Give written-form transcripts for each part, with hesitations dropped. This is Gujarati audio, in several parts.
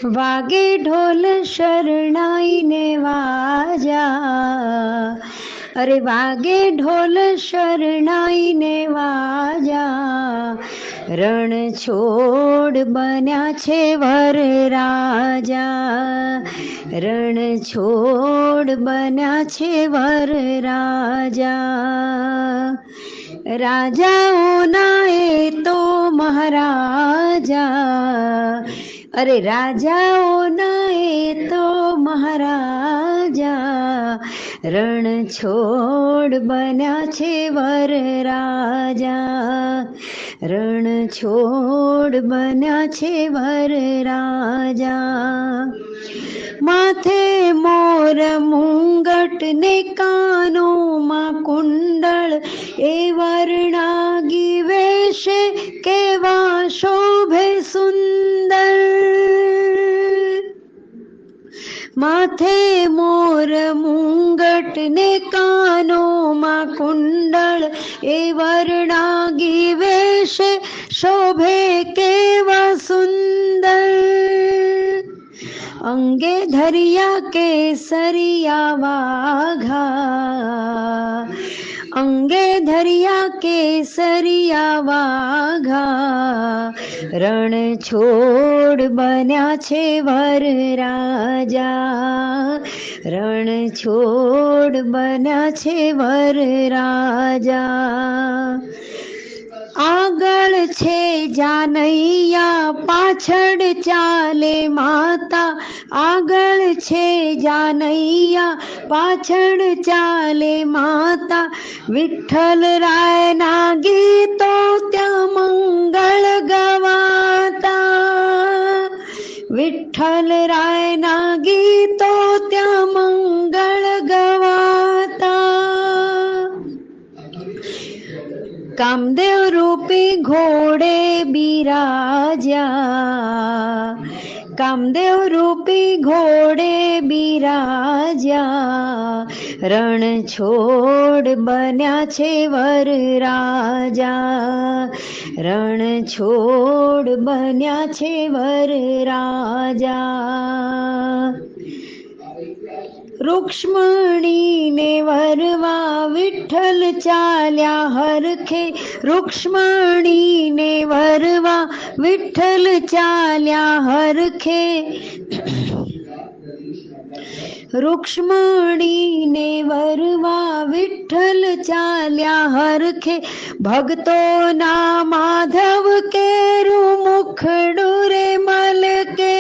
વાગે ઢોલ શરણાઈને વાજા, અરે વાગે ઢોલ શરણાઈને વાજા, રણ છોડ બન્યા છે વરરાજા, રણ છોડ બન્યા છે વરરાજા, રાજાઓના એ તો મહારાજા, અરે રાજાઓના એ તો મહારાજા, રણ છોડ બન્યા છે વરરાજા, રણ છોડ બન્યા છે વરરાજા, માથે મોર મુંગટ ને કાનોમાં કુંડળ, એ વર્ણાગી વેશે કેવા શોભે સુંદર, માથે મોર મુંગટ ને કાનોમાં કુંડળ, એ વર્ણાગી વેશે શોભે કેવા સુંદર, અંગે ધરિયા કેસરિયા વાઘા, અંગે ધરિયા કેસરિયા વાઘા, રણ છોડ બન્યા છે વરરાજા, રણ છોડ બન્યા છે વરરાજા, આગળ છે જાનૈયા પાછળ ચાલે માતા, આગળ છે જાનૈયા પાછળ ચાલે માતા, વિઠ્ઠલ રાયના ગીતો ત્યાં મંગળ ગવાતા, વિઠ્ઠલ રાયના ગીતો ત્યાં મંગળ ગવાતા, કામદેવ રૂપી ઘોડે બિરાજ્યા, કામદેવ રૂપી ઘોડે બિરાજ્યા, રણ છોડ બન્યા છે વરરાજા, રણ છોડ બન્યા છે વરરાજા, રૂક્ષ્મણીને વરવા વિઠ્ઠલ ચાલ્યા હરખે, રૂક્ષ્મણીને વરવા વિઠ્ઠલ ચાલ્યા હરખે, રૂક્ષ્મણીને વરવા વિઠ્ઠલ ચાલ્યા હરખે, ભક્તોના માધવ કેરું મુખડું રે મલકે,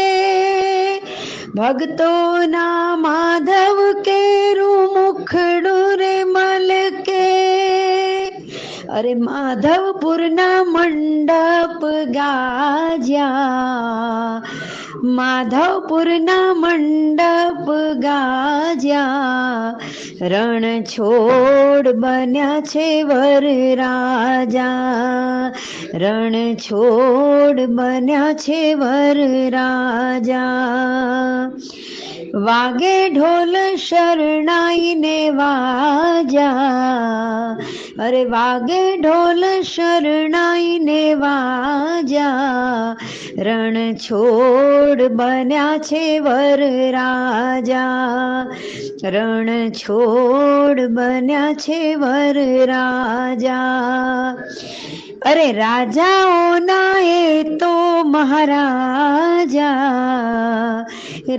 ભક્તોના માધવ કેરું મુખડું રે મલકે, અરે માધવપુરના મંડપ ગાજ્યા, માધવપુરના મંડપ ગાજ્યા, રણ છોડ બન્યા છે વરરાજા, રણ છોડ બન્યા છે વરરાજા, વાગે ઢોલ શરણાઈને વાજા, અરે વાગે ઢોલ શરણાઈને વાજા, રણ છોડ બન્યા છે વરરાજા, રણ છોડ બન્યા છે વરરાજા, અરે રાજાઓના એ તો મહારાજા,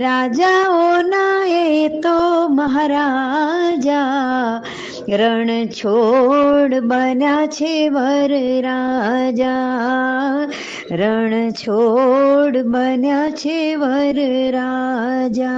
રાજાઓના એ તો મહારાજા, રણ છોડ બન્યા છે વરરાજા, રણ છોડ બન્યા છે વરરાજા.